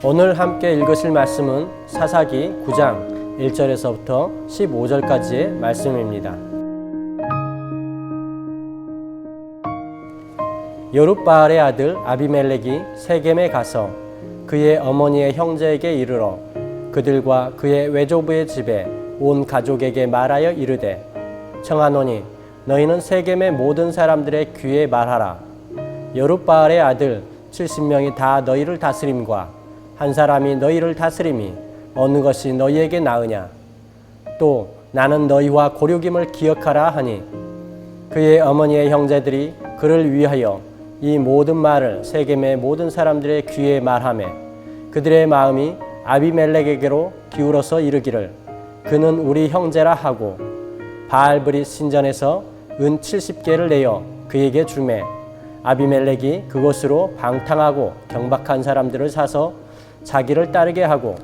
오늘 함께 읽으실 말씀은 사사기 9장 1절에서부터 15절까지의 말씀입니다. 여룻바알의 아들 아비멜렉이 세겜에 가서 그의 어머니의 형제에게 이르러 그들과 그의 외조부의 집에 온 가족에게 말하여 이르되 청하노니 너희는 세겜의 모든 사람들의 귀에 말하라. 여룻바알의 아들 70명이 다 너희를 다스림과 한 사람이 너희를 다스림이 어느 것이 너희에게 나으냐. 또 나는 너희와 고륙임을 기억하라 하니 그의 어머니의 형제들이 그를 위하여 이 모든 말을 세겜의 모든 사람들의 귀에 말하매 그들의 마음이 아비멜렉에게로 기울어서 이르기를 그는 우리 형제라 하고 바알브릿 신전에서 은 70개를 내어 그에게 주매 아비멜렉이 그곳으로 방탕하고 경박한 사람들을 사서 자기를 따르게 하고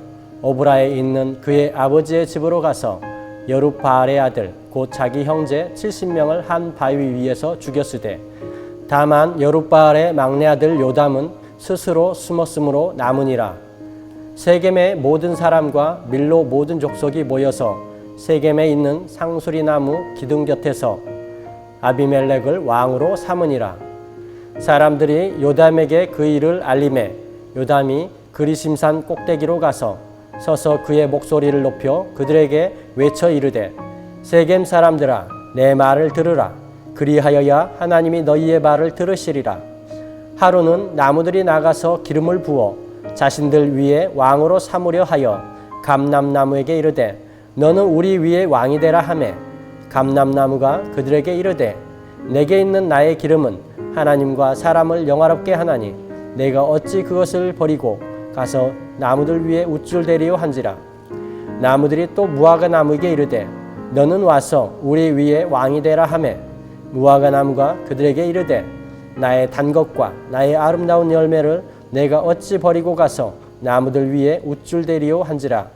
오브라에 있는 그의 아버지의 집으로 가서 여룻바알의 아들 곧 자기 형제 70명을 한 바위 위에서 죽였으되 다만 여룻바알의 막내 아들 요담은 스스로 숨었으므로 남으니라. 세겜의 모든 사람과 밀로 모든 족속이 모여서 세겜에 있는 상수리 나무 기둥 곁에서 아비멜렉을 왕으로 삼으니라. 사람들이 요담에게 그 일을 알림해 요담이 그리심산 꼭대기로 가서 서서 그의 목소리를 높여 그들에게 외쳐 이르되 세겜 사람들아 내 말을 들으라. 그리하여야 하나님이 너희의 말을 들으시리라. 하루는 나무들이 나가서 기름을 부어 자신들 위에 왕으로 삼으려 하여 감람나무에게 이르되 너는 우리 위에 왕이 되라 하매 감람나무가 그들에게 이르되 내게 있는 나의 기름은 하나님과 사람을 영화롭게 하나니 내가 어찌 그것을 버리고 가서 나무들 위에 우쭐대리요 한지라. 나무들이 또 무화과 나무에게 이르되 너는 와서 우리 위에 왕이 되라 하매 무화과 나무가 그들에게 이르되 나의 단 것과 나의 아름다운 열매를 내가 어찌 버리고 가서 나무들 위에 우쭐대리요 한지라.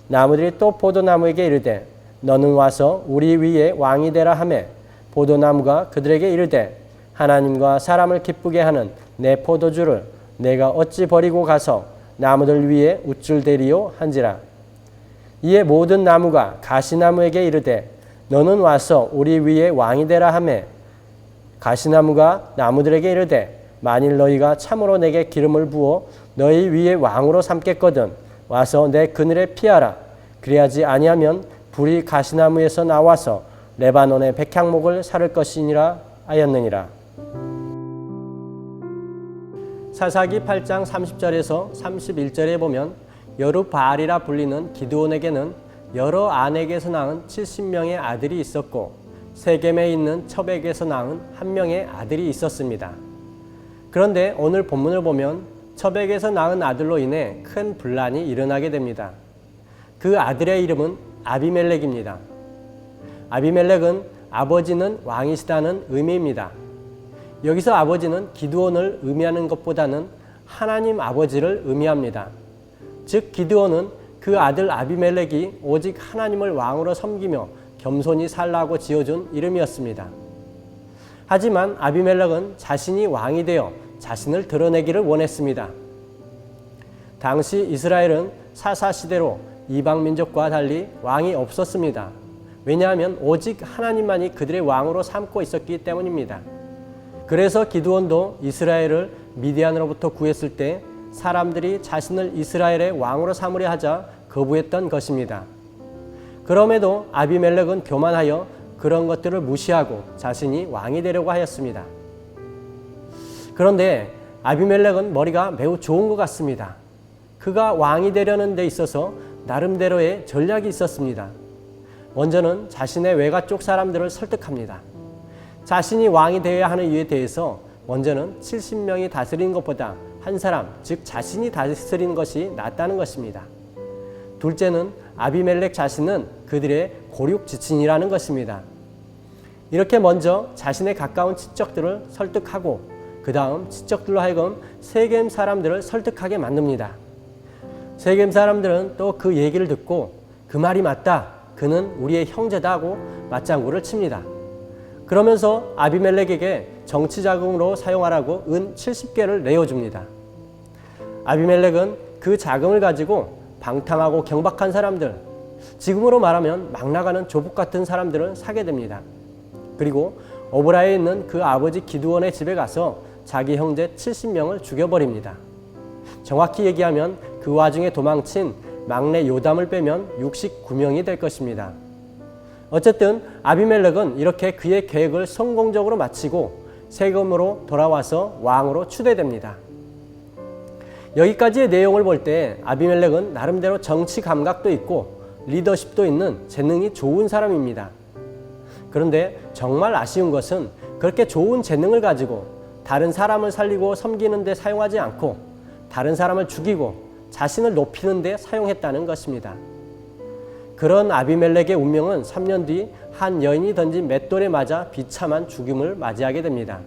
나무들이 또 포도나무에게 이르되 너는 와서 우리 위에 왕이 되라 하매 포도나무가 그들에게 이르되 하나님과 사람을 기쁘게 하는 내 포도주를 내가 어찌 버리고 가서 나무들 위에 우쭐대리요 한지라. 이에 모든 나무가 가시나무에게 이르되 너는 와서 우리 위에 왕이 되라 하매 가시나무가 나무들에게 이르되 만일 너희가 참으로 내게 기름을 부어 너희 위에 왕으로 삼겠거든 와서 내 그늘에 피하라. 그리하지 아니하면 불이 가시나무에서 나와서 레바논의 백향목을 사를 것이니라 하였느니라. 사사기 8장 30절에서 31절에 보면 여룻바알이라 불리는 기드온에게는 여러 아내에게서 낳은 70명의 아들이 있었고 세겜에 있는 첩에게서 낳은 한 명의 아들이 있었습니다. 그런데 오늘 본문을 보면 첩에게서 낳은 아들로 인해 큰 분란이 일어나게 됩니다. 그 아들의 이름은 아비멜렉입니다. 아비멜렉은 아버지는 왕이시다는 의미입니다. 여기서 아버지는 기드온을 의미하는 것보다는 하나님 아버지를 의미합니다. 즉 기드온은 그 아들 아비멜렉이 오직 하나님을 왕으로 섬기며 겸손히 살라고 지어준 이름이었습니다. 하지만 아비멜렉은 자신이 왕이 되어 자신을 드러내기를 원했습니다. 당시 이스라엘은 사사시대로 이방 민족과 달리 왕이 없었습니다. 왜냐하면 오직 하나님만이 그들의 왕으로 삼고 있었기 때문입니다. 그래서 기드온도 이스라엘을 미디안으로부터 구했을 때 사람들이 자신을 이스라엘의 왕으로 삼으려 하자 거부했던 것입니다. 그럼에도 아비멜렉은 교만하여 그런 것들을 무시하고 자신이 왕이 되려고 하였습니다. 그런데 아비멜렉은 머리가 매우 좋은 것 같습니다. 그가 왕이 되려는 데 있어서 나름대로의 전략이 있었습니다. 먼저는 자신의 외가 쪽 사람들을 설득합니다. 자신이 왕이 되어야 하는 이유에 대해서 먼저는 70명이 다스리는 것보다 한 사람, 즉 자신이 다스리는 것이 낫다는 것입니다. 둘째는 아비멜렉 자신은 그들의 고륙 지친이라는 것입니다. 이렇게 먼저 자신의 가까운 친척들을 설득하고 그 다음 친척들로 하여금 세겜 사람들을 설득하게 만듭니다. 세겜 사람들은 또 그 얘기를 듣고 그 말이 맞다, 그는 우리의 형제다 하고 맞장구를 칩니다. 그러면서 아비멜렉에게 정치 자금으로 사용하라고 은 70개를 내어줍니다. 아비멜렉은 그 자금을 가지고 방탕하고 경박한 사람들, 지금으로 말하면 막 나가는 조폭 같은 사람들을 사게 됩니다. 그리고 오브라에 있는 그 아버지 기드온의 집에 가서 자기 형제 70명을 죽여버립니다. 정확히 얘기하면 그 와중에 도망친 막내 요담을 빼면 69명이 될 것입니다. 어쨌든 아비멜렉은 이렇게 그의 계획을 성공적으로 마치고 세겜으로 돌아와서 왕으로 추대됩니다. 여기까지의 내용을 볼 때 아비멜렉은 나름대로 정치 감각도 있고 리더십도 있는 재능이 좋은 사람입니다. 그런데 정말 아쉬운 것은 그렇게 좋은 재능을 가지고 다른 사람을 살리고 섬기는 데 사용하지 않고 다른 사람을 죽이고 자신을 높이는 데 사용했다는 것입니다. 그런 아비멜렉의 운명은 3년 뒤 한 여인이 던진 맷돌에 맞아 비참한 죽음을 맞이하게 됩니다.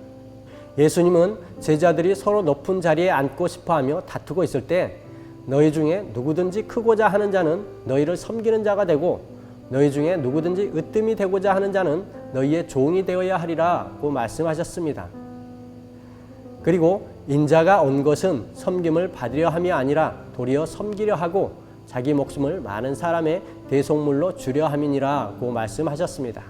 예수님은 제자들이 서로 높은 자리에 앉고 싶어하며 다투고 있을 때 너희 중에 누구든지 크고자 하는 자는 너희를 섬기는 자가 되고 너희 중에 누구든지 으뜸이 되고자 하는 자는 너희의 종이 되어야 하리라고 말씀하셨습니다. 그리고 인자가 온 것은 섬김을 받으려 함이 아니라 도리어 섬기려 하고 자기 목숨을 많은 사람의 대속물로 주려 함이니라고 말씀하셨습니다.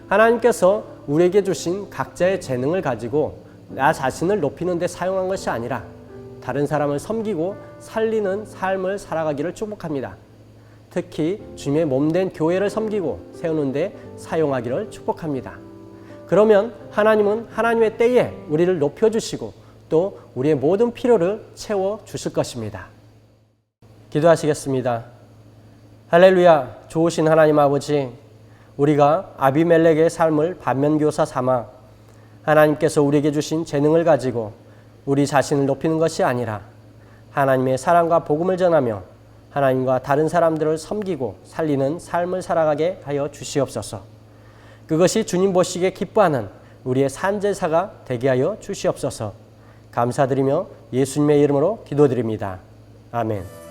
하나님께서 우리에게 주신 각자의 재능을 가지고 나 자신을 높이는 데 사용한 것이 아니라 다른 사람을 섬기고 살리는 삶을 살아가기를 축복합니다. 특히 주님의 몸된 교회를 섬기고 세우는 데 사용하기를 축복합니다. 그러면 하나님은 하나님의 때에 우리를 높여주시고 또 우리의 모든 필요를 채워주실 것입니다. 기도하시겠습니다. 할렐루야. 좋으신 하나님 아버지, 우리가 아비멜렉의 삶을 반면교사 삼아 하나님께서 우리에게 주신 재능을 가지고 우리 자신을 높이는 것이 아니라 하나님의 사랑과 복음을 전하며 하나님과 다른 사람들을 섬기고 살리는 삶을 살아가게 하여 주시옵소서. 그것이 주님 보시기에 기뻐하는 우리의 산제사가 되게 하여 주시옵소서. 감사드리며 예수님의 이름으로 기도드립니다. 아멘.